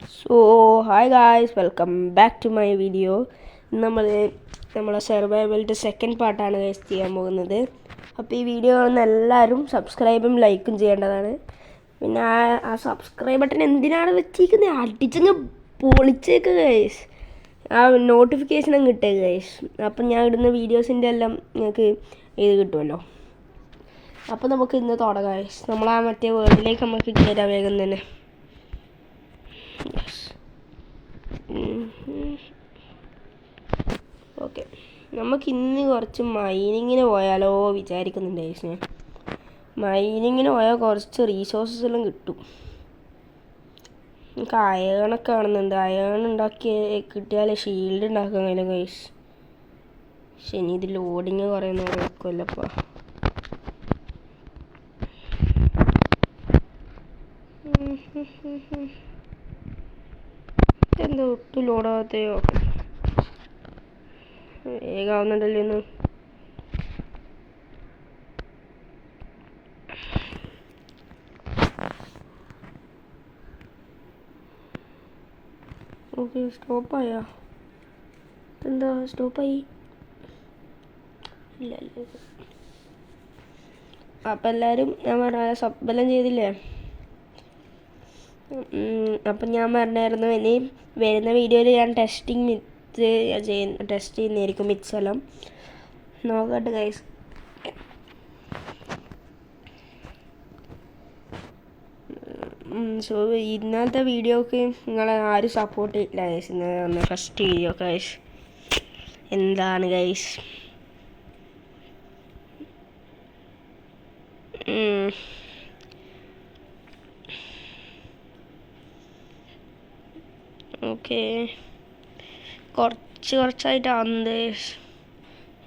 Hi guys, welcome back to my video. നമ്മളെ സർവൈവലിൻ്റെ second പാർട്ടാണ് guys ചെയ്യാൻ പോകുന്നത്. അപ്പോൾ ഈ വീഡിയോ കാണുന്ന എല്ലാവരും സബ്സ്ക്രൈബും ലൈക്കും ചെയ്യേണ്ടതാണ്. പിന്നെ ആ സബ്സ്ക്രൈബ് ബട്ടൺ എന്തിനാണ് വെച്ചിരിക്കുന്നത്? അടിച്ചങ്ങ് പൊളിച്ചേക്ക് ഗൈസ്. ആ നോട്ടിഫിക്കേഷൻ അങ്ങ് കിട്ടേക്ക് ഗൈസ്. അപ്പം ഞാൻ ഇടുന്ന വീഡിയോസിൻ്റെ എല്ലാം നിങ്ങൾക്ക് ഇത് കിട്ടുമല്ലോ. അപ്പോൾ നമുക്ക് ഇന്ന് തുടങ്ങാം ഗൈസ്. നമ്മൾ ആ മറ്റേ വേൾഡിലേക്ക് നമുക്ക് കയറാൻ വേഗം തന്നെ. ഓക്കെ, നമുക്കിന്ന് കുറച്ച് മൈനിങ്ങിന് പോയാലോ വിചാരിക്കുന്നുണ്ട് ഗൈസ്. മൈനിങ്ങിന് പോയാൽ കുറച്ച് റീസോഴ്സസ് എല്ലാം കിട്ടും. നമുക്ക് അയണൊക്കെ കാണുന്നുണ്ട്. അയൺ ഉണ്ടാക്കി കിട്ടിയാൽ ഷീൽഡ് ഉണ്ടാക്കാൻ കഴിയും ഗൈസ്. ശനി ഇത് ലോഡിങ് കുറേ നേരം എടുക്കുമല്ലപ്പോൾ. എന്താ ഒട്ടും ലോഡാകത്തെയോ? വേഗമാവുന്നുണ്ടല്ലോ ഇന്ന്. ഓക്കെ, സ്റ്റോപ്പായോ? എന്താ സ്റ്റോപ്പായി? ഇല്ല. അപ്പം എല്ലാവരും ഞാൻ പറഞ്ഞ സബ്ബെല്ലാം ചെയ്തില്ലേ? അപ്പം ഞാൻ പറഞ്ഞായിരുന്നു ഇനി വരുന്ന വീഡിയോയിൽ ഞാൻ ടെസ്റ്റ് ചെയ്യുന്നതായിരിക്കും മിക്സ് എല്ലാം. നോക്കട്ടെ ഗൈസ്. സോ ഇന്നത്തെ വീഡിയോക്ക് നിങ്ങളെ ആരും സപ്പോർട്ട് ചെയ്യില്ല ഗൈസ്. ഇന്ന് ഫസ്റ്റ് വീഡിയോ ഗൈസ്. എന്താണ് ഗൈസ്? ഓക്കെ, കുറച്ചായിട്ട്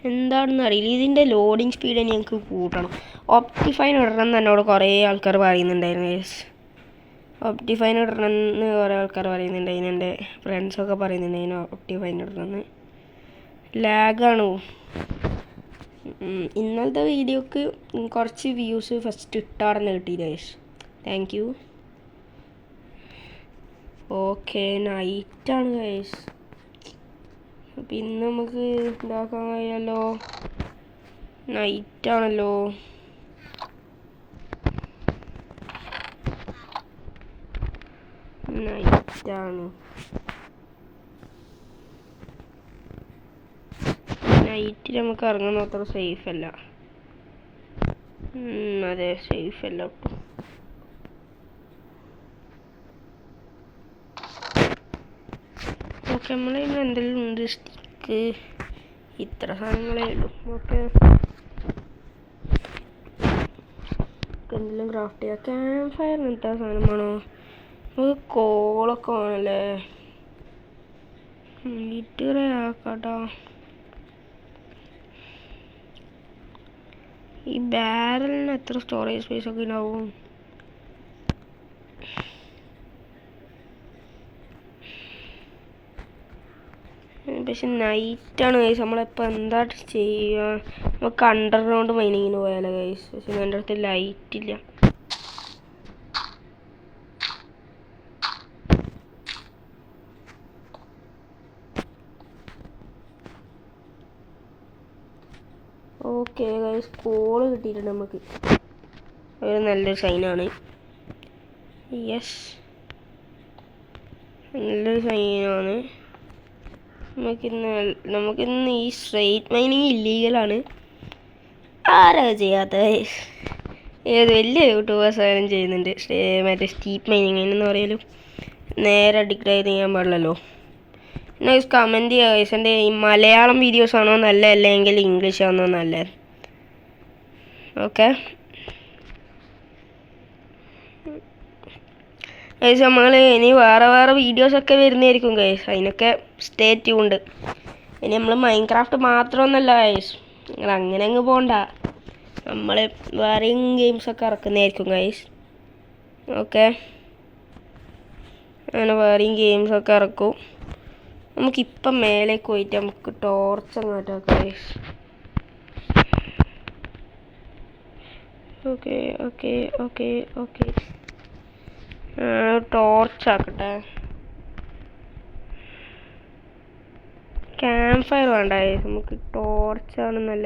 എന്താണെന്ന് അറിയില്ല. ഇതിൻ്റെ ലോഡിങ് സ്പീഡ് ഞങ്ങൾക്ക് കൂട്ടണം. ഒപ്റ്റിഫൈൻ ഇടണം എന്ന് എന്നോട് കുറേ ആൾക്കാർ പറയുന്നുണ്ടായിരുന്നു ഗൈസ്. ഒപ്റ്റിഫൈൻ ഇടണം എന്ന് കുറേ ആൾക്കാർ പറയുന്നുണ്ടായിരുന്നു. എൻ്റെ ഫ്രണ്ട്സൊക്കെ പറയുന്നുണ്ടായിരുന്നു ഒപ്റ്റിഫൈൻ ഇടണമെന്ന്. ലാഗാണ്. ഇന്നലത്തെ വീഡിയോക്ക് കുറച്ച് വ്യൂസ് ഫസ്റ്റ് ഇട്ടാടന്ന് കിട്ടിയില്ല ഗൈസ്. Thank you. ഓക്കെ, നൈറ്റാണ് ഗൈസ്. അപ്പം ഇന്ന് നമുക്ക് ഇതാക്കാൻ കഴിയാലോ? നൈറ്റാണല്ലോ. നൈറ്റിൽ നമുക്ക് ഇറങ്ങുന്ന അത്ര സേഫ് അല്ല. അതെ, സേഫ് അല്ല കേട്ടോ. ഓക്കെ, നമ്മളെ എന്തെങ്കിലും ഉണ്ട്. സ്റ്റിക്ക്, ഇത്ര സാധനങ്ങളേ ഉള്ളൂ. ഓക്കെ, എന്തെങ്കിലും ക്രാഫ്റ്റ് ചെയ്യാം. ക്യാമ്പ് ഫയർ എന്താ സാധനം വേണോ? നമുക്ക് കോളൊക്കെ വേണമല്ലേ? വീട്ടുകറ ആക്കാട്ടോ. ഈ ബാരലിന് എത്ര സ്റ്റോറേജ് സ്പേസ് ഒക്കെ ഉണ്ടാവും? പക്ഷെ നൈറ്റാണ് ഗൈസ്. നമ്മളിപ്പോൾ എന്താ ചെയ്യുക? നമുക്ക് അണ്ടർഗ്രൗണ്ട് മൈനിങ്ങിന് പോയാലോ ഗൈസ്? പക്ഷെ എൻ്റെ അടുത്ത് ലൈറ്റില്ല. ഓക്കെ ഗൈസ്, കോള് കിട്ടിയിട്ടുണ്ട് നമുക്ക്. ഒരു നല്ലൊരു സൈനാണ്. യെസ്, നല്ലൊരു സൈനാണ്. നമുക്കിന്ന് ഈ സ്ട്രെയിറ്റ് മൈനിങ് ഇല്ലീഗലാണ്. ആരാ ചെയ്യാത്ത? വലിയ യൂട്യൂബേഴ്സ് ആയാലും ചെയ്യുന്നുണ്ട്. മറ്റേ സ്റ്റീപ്പ് മൈനിങ് എന്ന് പറയലും നേരെ ഡിക്ലെയർ ചെയ്യാൻ പാടില്ലല്ലോ. പിന്നെ കമൻറ്റ് ചെയ്യുക ഗൈസ്. എൻ്റെ ഈ മലയാളം വീഡിയോസ് ആണോ നല്ല, അല്ലെങ്കിൽ ഇംഗ്ലീഷ് ആണോ നല്ലത്? ഓക്കെ ഗൈസ്, നമ്മൾ ഇനി വേറെ വീഡിയോസൊക്കെ വരുന്നതായിരിക്കും ഗൈസ്. അതിനൊക്കെ സ്റ്റേ ട്യൂൺഡ്. ഇനി നമ്മൾ മൈൻക്രാഫ്റ്റ് മാത്രമൊന്നുമല്ല ഗൈസ്. നിങ്ങൾ അങ്ങനെ അങ്ങ് പോകണ്ട. നമ്മൾ വേറെയും ഗെയിംസൊക്കെ ഇറക്കുന്നതായിരിക്കും ഗൈസ്. ഓക്കെ, അങ്ങനെ വേറെയും ഗെയിംസൊക്കെ ഇറക്കും. നമുക്കിപ്പം മേലേക്ക് പോയിട്ട് നമുക്ക് ടോർച്ച് അങ്ങോട്ടാക്കാം ഗൈസ്. ഓക്കെ ടോർച്ച് ആക്കട്ടെ. ക്യാമ്പ് ഫയർ വേണ്ട ഗൈസ്, നമുക്ക് ടോർച്ചാണ് നല്ല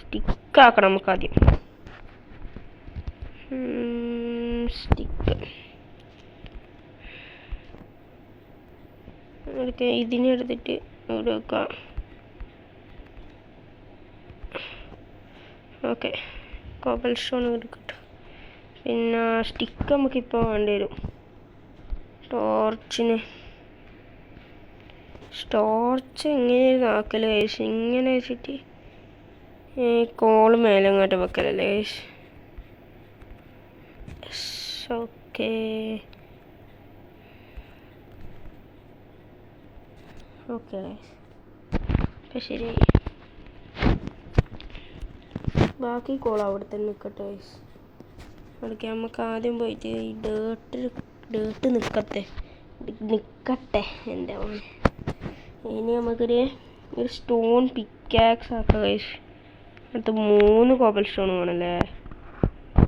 സ്റ്റിക്കാക്കണം നമുക്ക് ആദ്യം. സ്റ്റിക്ക് ഇതിനെടുത്തിട്ട് ഇവിടെ വെക്കാം. ഓക്കെ, കോബൽ സ്റ്റോൺ എടുക്കട്ടെ. പിന്നെ സ്റ്റിക്ക് നമുക്കിപ്പോൾ വേണ്ടി വരും ടോർച്ചിന്. ടോർച്ച് എങ്ങനെയായിരുന്നു ആക്കല് കഴിച്ച്? ഇങ്ങനെ വെച്ചിട്ട് കോള് മേലെ ഇങ്ങോട്ട് വെക്കലല്ലേ കഴിച്ച്? ഓക്കെ ഓക്കെ അപ്പം ശരി. ബാക്കി കോൾ അവിടെ തന്നെ നിൽക്കട്ടെ ഗൈസ്. അവിടേക്ക് നമുക്ക് ആദ്യം പോയിട്ട് ഈ ഡേർട്ട് നിൽക്കട്ടെ എൻ്റെ മോനെ. ഇനി നമുക്കൊരു സ്റ്റോൺ പിക്കാക്സ് ആക്കാം ഗൈസ്. അടുത്ത് 3 കോബൽ സ്റ്റോൺ വേണമല്ലേ?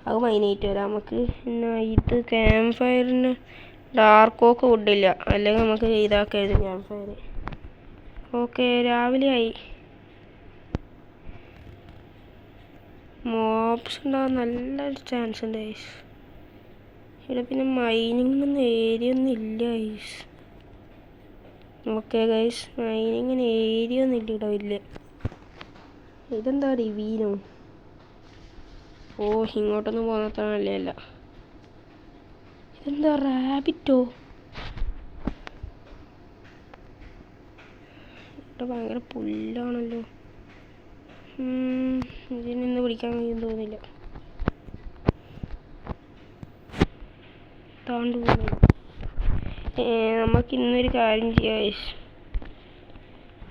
അത് മൈനായിട്ട് വരാം നമുക്ക്. പിന്നെ ഇത് ക്യാമ്പ് ഫയറിന് ഡാർക്ക് ഓക്ക് വുഡില്ല, അല്ലെങ്കിൽ നമുക്ക് ഇതാക്കായിരുന്നു ക്യാമ്പ് ഫയർ. ഓക്കെ, രാവിലെ ആയി. മോബ്സ് ഉണ്ടാകാൻ നല്ലൊരു ചാൻസ് ഉണ്ട് ഗൈസ്. ഇവിടെ പിന്നെ മൈനിങ്ങിനൊന്നും ഏരിയ ഒന്നും ഇല്ല ഗൈസ്. ഓക്കെ ഗൈസ്, മൈനിങ്ങിന് ഏരിയ ഒന്നും ഇല്ല ഇവിടെ ഇല്ല. ഇതെന്താ റിവീനോ? ഓ, ഇങ്ങോട്ടൊന്നും പോകുന്നത്ര നല്ലതല്ല. ഇതെന്താ റാബിറ്റോ? ഇവിടെ ഭയങ്കര പുല്ലാണല്ലോ. ഇതിനൊന്നും പിടിക്കാൻ കഴിയുമെന്ന് തോന്നുന്നില്ല. താണ്ട് പോകുന്നു. നമുക്ക് ഇന്നൊരു കാര്യം ചെയ്യാം,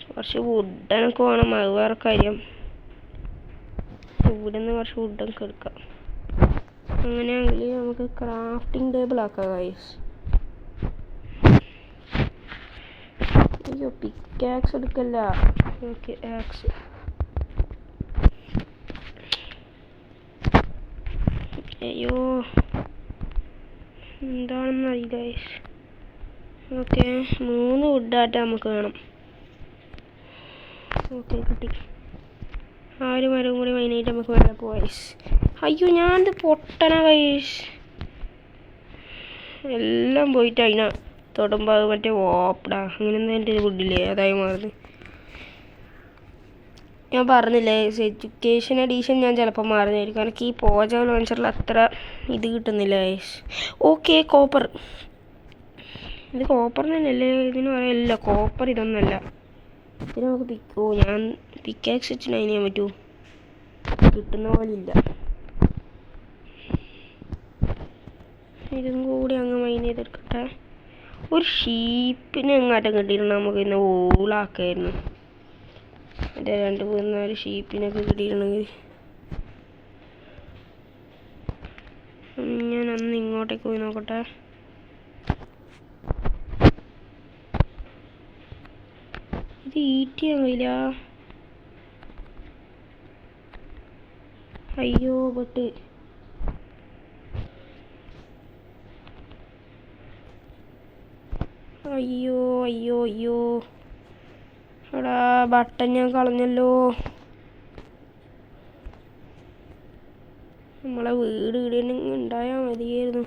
കുറച്ച് വുഡനൊക്കെ വേണം. അത് വേറെ കാര്യം. ഇവിടെ നിന്ന് കുറച്ച് വുഡൊക്കെ എടുക്കാം. അങ്ങനെയാണെങ്കിൽ നമുക്ക് ക്രാഫ്റ്റിംഗ് ടേബിൾ ആക്കാം ഗൈസ്. അയ്യോ, പിക്കാക്സ് എടുക്കല്ല. Okay, axe. അയ്യോ, എന്താണെന്ന് അറിയില്ല ഗൈസ്. ഓക്കെ, 3 വുഡായിട്ട് നമുക്ക് വേണം. ഓക്കെ, കിട്ടി. ആ ഒരു മരം കൂടി മൈനായിട്ട് നമുക്ക് വേണം ഗൈസ്. അയ്യോ, ഞാനിത് പൊട്ടണ ഗൈസ്. എല്ലാം പോയിട്ട് അതിനാ തൊടുമ്പോൾ അത് മറ്റേ ഓപ്പടാ അങ്ങനെയൊന്നും എൻ്റെ വുഡില്ലേ, അതായി മാറുന്നത്. ഞാൻ പറഞ്ഞില്ലേ, എഡ്യൂക്കേഷൻ എഡീഷൻ ഞാൻ ചിലപ്പോൾ മാറുന്നതായിരിക്കും. എനിക്ക് ഈ പോജ ലോഞ്ചറിൽ അത്ര ഇത് കിട്ടുന്നില്ല ഗൈസ്. Okay, copper. ഇത് കോപ്പർ തന്നെയല്ലേ? ഇതിന് പറയല്ല കോപ്പർ. ഇതൊന്നുമല്ല. ഇതിന് നമുക്ക് ഞാൻ പിക്കാക്സ് വെച്ച് മൈൻ ചെയ്യാൻ പറ്റുമോ? കിട്ടുന്ന പോലെ ഇല്ല. ഇതും കൂടി അങ്ങ് മൈൻ ചെയ്തെടുക്കട്ടെ. ഒരു ഷീപ്പിനെ എങ്ങാട്ടം കിട്ടിയിരുന്നു നമുക്ക് ഇന്ന് ഊളാക്കായിരുന്നു. എൻ്റെ 2-3-4 ഷീപ്പിനൊക്കെ കിട്ടിയിരുന്നെങ്കിൽ ഞാൻ അന്ന് ഇങ്ങോട്ടേക്ക് പോയി നോക്കട്ടെ. ഇത് ഈറ്റ് ചെയ്യാൻ കഴിയില്ല. അയ്യോ, ബട്ട് അയ്യോ അയ്യോ അയ്യോ എടാ, ബട്ടൺ ഞാൻ കളഞ്ഞല്ലോ. നമ്മളെ വീട് ഇവിടെ ഉണ്ടായാൽ മതിയായിരുന്നു.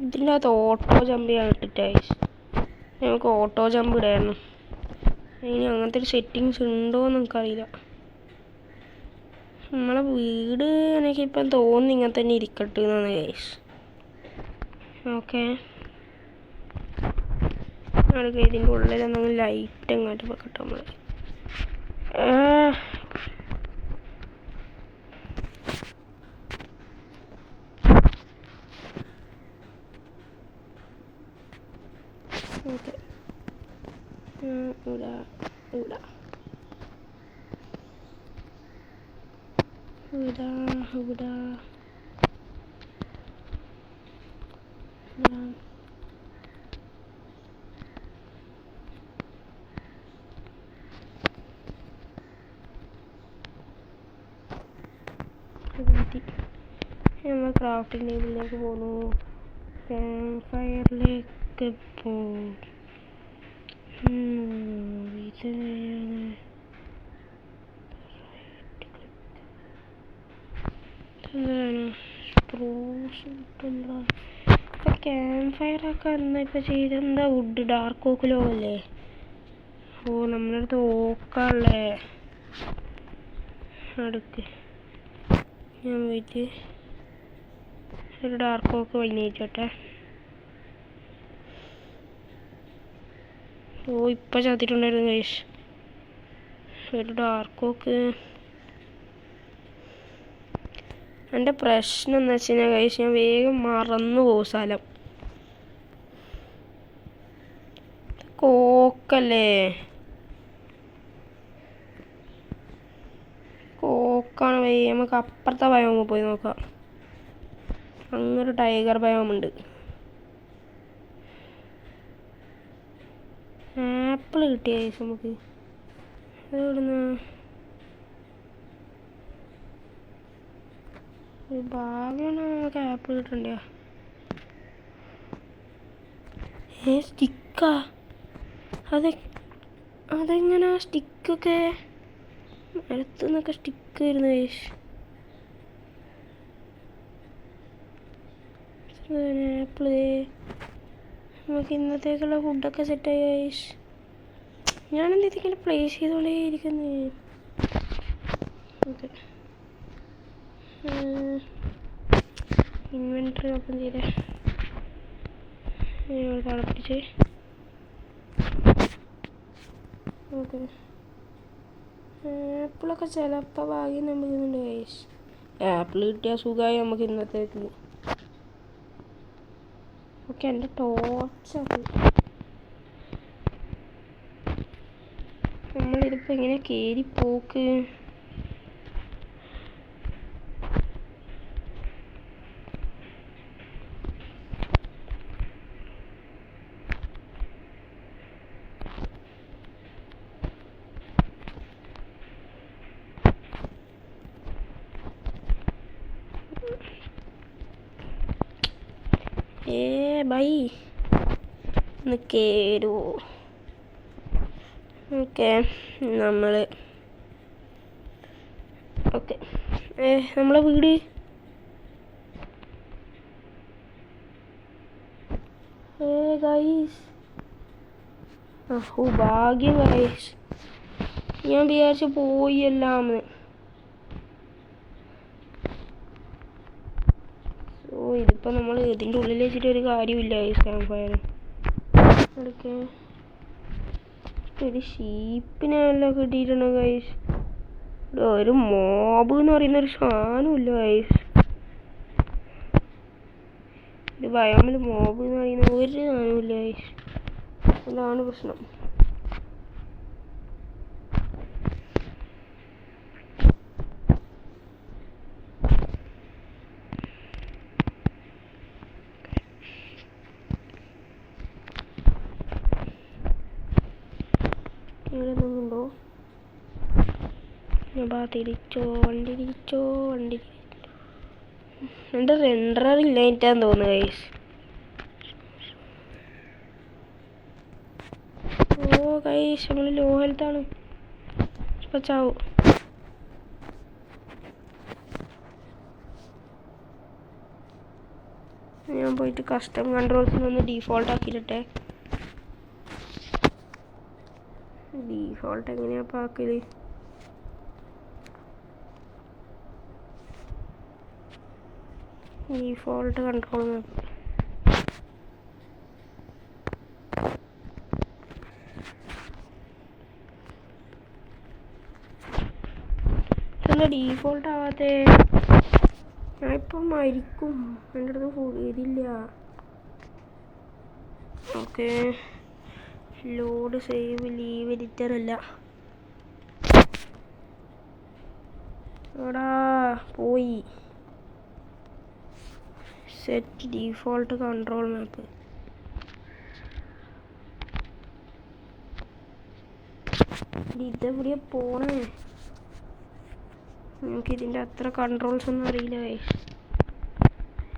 ഇതിൻ്റെ അകത്ത് ഓട്ടോ ജമ്പ് ചെയ്യാൻ ഇട്ടിട്ടായി. നമുക്ക് ഓട്ടോ ജമ്പ് ഇടായിരുന്നു. ഇനി അങ്ങനത്തെ ഒരു സെറ്റിങ്സ് ഉണ്ടോ എന്ന് നമുക്കറിയില്ല. നമ്മളെ വീട് എനിക്കിപ്പം തോന്നുന്നു ഇങ്ങനെ തന്നെ ഇരിക്കട്ടെ എന്നാണ് ഗൈസ്. ഓക്കെ, അടുക്ക ഇതിൻ്റെ ഉള്ളിൽ എന്തെങ്കിലും ലൈറ്റ് എങ്ങോട്ട് വെക്കട്ടെ നമ്മൾ. ഓക്കെ, ഇവിടെ ഇവിടെ ഇവിടെ നമ്മൾ ക്രാഫ്റ്റിംഗ് ടേബിളിലേക്ക് പോകുന്നു. ക്യാമ്പ് ഫയറിലേക്ക് പോകും. ക്യാമ്പ് ഫയറൊക്കെ എന്താ ഇപ്പം ചെയ്തെന്താ? വുഡ് ഡാർക്ക് ഓക്കിലോ അല്ലേ? ഓ, നമ്മളടുത്ത് ഓക്കാണല്ലേ. അടുക്ക് ഞാൻ പോയിട്ട് ഒരു ഡാർക്ക് ഓക്ക് വൈകിട്ടോട്ടെ. ഓ, ഇപ്പം ചത്തിട്ടുണ്ടായിരുന്നു ഗൈസ് ഒരു ഡാർക്ക് ഓക്ക്. എൻ്റെ പ്രശ്നം എന്ന് വെച്ച് കഴിഞ്ഞാൽ ഗൈസ്, ഞാൻ വേഗം മറന്നു പോകും സ്ഥലം. കോക്കല്ലേ, കോക്കാണ് വയ്യ. നമുക്ക് അപ്പുറത്തെ ബയോമിൽ പോയി നോക്കാം. അങ്ങനൊരു ടൈഗർ ബയോമുണ്ട്. ആപ്പിൾ കിട്ടിയ ഗൈസ് നമുക്ക്. അതെവിടുന്ന്? ഒരു ഭാഗ്യമാണ് നമുക്ക് ആപ്പിൾ കിട്ടണ്ടേ. സ്റ്റിക്കാ? അതെങ്ങനാ സ്റ്റിക്കൊക്കെ? മരത്തു നിന്നൊക്കെ സ്റ്റിക്ക് വരുന്നു ഗൈസ്. ആപ്പിള്. നമുക്ക് ഇന്നത്തേക്കുള്ള ഫുഡൊക്കെ സെറ്റായി ഗൈസ്. ഞാനെന്താ ഇതിങ്ങനെ പ്ലേസ് ചെയ്തോളേ ഇരിക്കുന്നേ. ഓക്കെ, ഇൻവെൻറ്ററി ഓപ്പൺ ചെയ്തേ. തളപ്പിച്ച് ഓക്കെ. ആപ്പിളൊക്കെ ചിലപ്പോൾ ഭാഗ്യം നമുക്ക് ഇന്നുണ്ട് ഗൈസ്. ആപ്പിൾ കിട്ടിയ സുഖമായി നമുക്ക് ഇന്നത്തേക്ക്. ഓക്കെ, എൻ്റെ ടോർച്ചത്. നമ്മളിതിപ്പോൾ എങ്ങനെ കയറി പോക്ക്? ബൈ ഒന്ന് കയറുമോ? ഓക്കെ, നമ്മളെ വീട് ഗൈസ്. ഓ, ഭാഗ്യം ഗൈസ്. ഞാൻ വിചാരിച്ചു പോയി എല്ലാം. ഓ, ഇതിപ്പോൾ നമ്മൾ ഇതിൻ്റെ ഉള്ളിൽ വെച്ചിട്ട് ഒരു കാര്യമില്ല ഗൈസ്. Camp fire എടുക്കേ. ഒരു ഷീപ്പിനെല്ലാം കിട്ടിയിട്ടുണ്ടോ ഗൈസ്? ഒരു മോബ് എന്ന് പറയുന്ന ഒരു സാധനമില്ല ഗൈസ്. ഇത് ബയോമിൽ മോബ് എന്ന് പറയുന്ന ഒരു സാധനമില്ല ഗൈസ്. അതാണ് പ്രശ്നം. ഇവിടെ നിന്നുണ്ടോ? തിരിച്ചോ വണ്ടി തിരിച്ചോ വണ്ടി. എൻ്റെ റെൻഡർ ഇല്ലായിട്ടാന്ന് തോന്നുന്നു ഗൈസ്. ഓ ഗൈസ്, നമ്മൾ ലോ ഹെൽത്താണ്. ഇപ്പം ചാവും. ഞാൻ പോയിട്ട് കസ്റ്റം കൺട്രോൾസിനൊന്ന് ഡീഫോൾട്ട് ആക്കിയിട്ടെ. ഡീഫോൾട്ട് എങ്ങനെയാ ആക്കല്? ഡീഫോൾട്ട് കൺട്രോൾ ഡീഫോൾട്ട് ആവാത്തെ. ഞാനിപ്പം മരിക്കും. എൻ്റെ അടുത്ത് ഇതില്ല. Okay, load save leave editor അല്ല. എടാ പോയി. Set default control map. ഇതെവിടെയാ പോണേ? നമുക്കിതിൻ്റെ അത്ര കൺട്രോൾസ് ഒന്നും അറിയില്ല ഗൈസ്.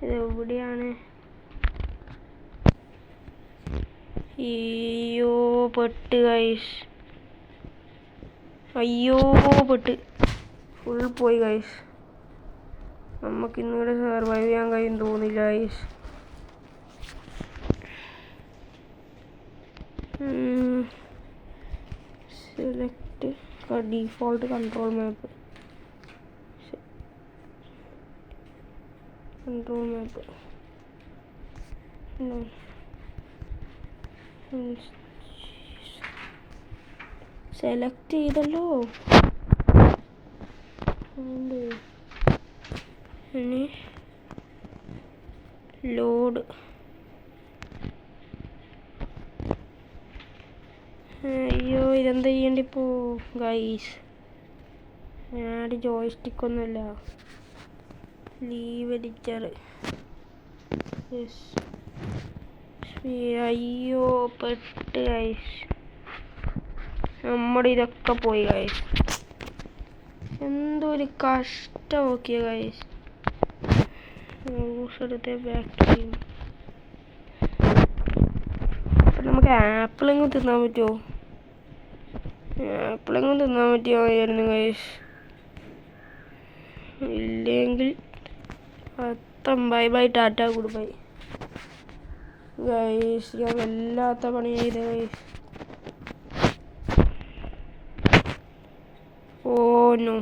ഇതെവിടെയാണ്? അയ്യോ പെട്ട് ഗൈസ്. അയ്യോ പെട്ട്. ഫുൾ പോയി ഗൈസ്. നമുക്ക് ഇന്നിവിടെ സർവൈവ് ചെയ്യാൻ കഴിയും തോന്നില്ല ഗൈസ്. സെലക്ട് ഡീഫോൾട്ട് കൺട്രോൾ മാപ്പ്. കൺട്രോൾ മാപ്പ് സെലക്ട് ചെയ്തല്ലോ. ഇനി ലോഡ്. അയ്യോ ഇതെന്താ ചെയ്യണ്ടിപ്പോ ഗൈസ്? ആഡ് ജോയ്സ്റ്റിക്ക് ഒന്നുമില്ല. Leave editor. അയ്യോ പെട്ട് ഗൈസ്. നമ്മുടെ ഇതൊക്കെ പോയി ഗൈസ്. എന്തോ ഒരു കഷ്ടം. ഓക്കെ ഗൈസ്, എടുത്ത് ബാക്ക് ചെയ്യും. അപ്പം നമുക്ക് ആപ്പിളെങ്കിലും തിന്നാൻ പറ്റുമോ? ആപ്പിളെങ്കിലും തിന്നാൻ പറ്റുമായിരുന്നു ഗൈസ്. ഇല്ലെങ്കിൽ bye bye Tata good bye guys. ഞാൻ വല്ലാത്ത പണി ചെയ്ത ഗൈസ്. Oh no.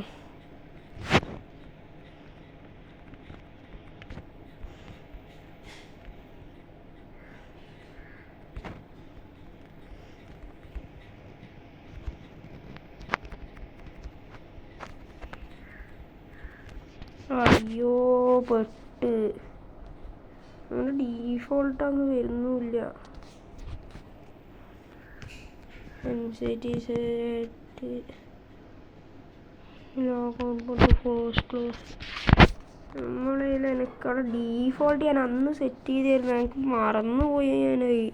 അയ്യോ പെട്ട്. നമ്മുടെ ഡീഫോൾട്ട് അങ്ങ് വരുന്നില്ല. നമ്മളതിൽ എനിക്കവിടെ ഡീഫോൾട്ട് ഞാൻ അന്ന് സെറ്റ് ചെയ്തായിരുന്നു. എനിക്ക് മറന്നുപോയി. ഞാനായി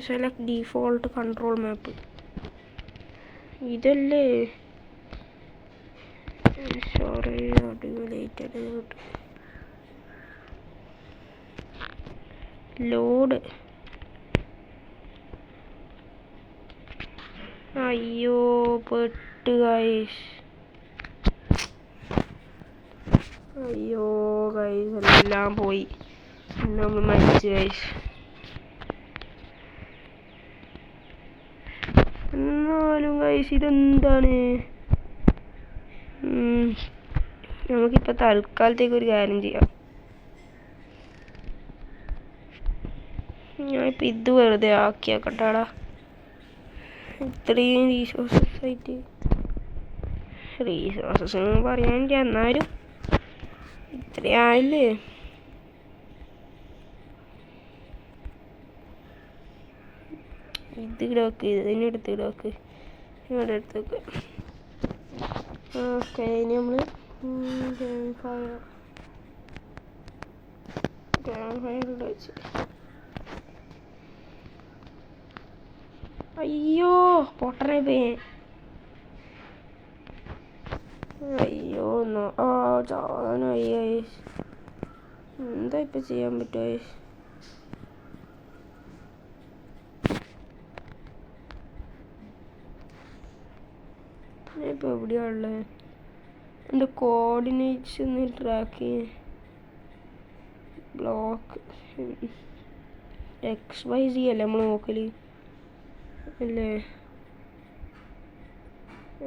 സെലക്ട് ഡീഫോൾട്ട് കൺട്രോൾ മാപ്പ്. ഇതല്ലേ? സോറി അടിപൊളിയായിട്ട് ലോഡ്. അയ്യോ പെട്ട് ഗൈസ്. അയ്യോ ഗൈസ് എല്ലാം പോയി. നമ്മൾ മരിച്ചു ഗൈസ്. എന്നാലും ഗൈസ് ഇതെന്താണ്? നമുക്കിപ്പോൾ തൽക്കാലത്തേക്ക് ഒരു കാര്യം ചെയ്യാം. ഞാനിപ്പോൾ ഇത് വെറുതെ ആക്കിയാക്കട്ടാടാ. ഇത്രയും റീസോഴ്സസ് ആയിട്ട് റീസോഴ്സസ് പറയാൻ എന്നാലും ഇത്രയായില്ലേ? ഇത് ഇടക്ക് ഇതിനെടുത്ത് ഇടക്ക് ഇവിടെ എടുത്തേക്ക്. ഓക്കെ ഇനി നമ്മൾ ഫയറിൽ വെച്ച്. അയ്യോ പൊട്ടനെ പോയി. അയ്യോ ചാവാനായി ഗൈസ്. എന്താ ഇപ്പം ചെയ്യാൻ പറ്റുമോ ഗൈസ്? ഇപ്പോൾ എവിടെയാണ് ഉള്ളത്? എൻ്റെ കോർഡിനേറ്റ്സ് ഒന്ന് ട്രാക്ക് ചെയ്യാൻ. ബ്ലോക്ക് XYZ അല്ലേ നമ്മൾ നോക്കൽ അല്ലേ?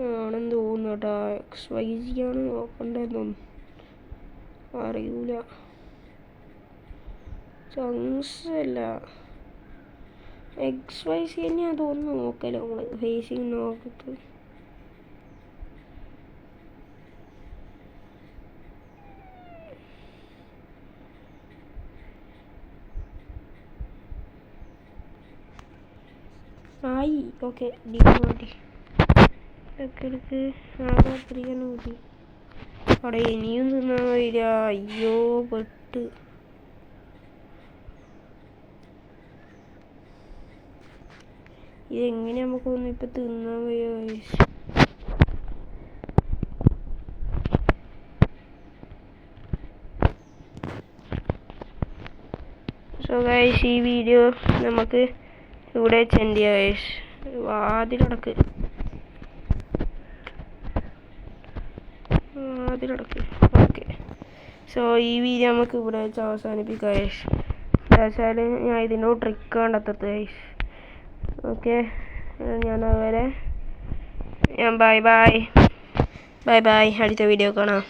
ആണെന്ന് തോന്നുന്നു കേട്ടോ. XYZ ആണ് നോക്കണ്ടെന്നൊന്നും അറിയൂല. ചങ്സ് അല്ല XYZ തന്നെയാണ് തോന്നുന്നു നോക്കല് നമ്മൾ. ഫേസിങ് നോക്കത്ത്. ആയി. ഓക്കെ, ഡിമോട്ടി എടുക്ക്. ആകെ 3 കൂടി. അവിടെ ഇനിയും തിന്നാൻ വരിക. അയ്യോ പെട്ട്. ഇതെങ്ങനെ നമുക്കൊന്നും ഇപ്പം തിന്നാൻ വയ്യ ഗൈസ്. സോ ഗൈസ്, ഈ വീഡിയോ നമുക്ക് ഇവിടെ സെൻഡ് ചെയ്യാം ഗൈസ്. വാതിലടക്ക്. ഓക്കെ. സോ ഈ വീഡിയോ നമുക്ക് ഇവിടെ വെച്ച് അവസാനിപ്പിക്കാം ഗൈസ്. എന്താ വെച്ചാൽ ഞാൻ ഇതിൻ്റെ ട്രിക്ക് കണ്ടെത്തത് ഗൈസ്. ഓക്കെ, ഞാൻ അതുവരെ ബൈ ബൈ. അടുത്ത വീഡിയോ കാണാം.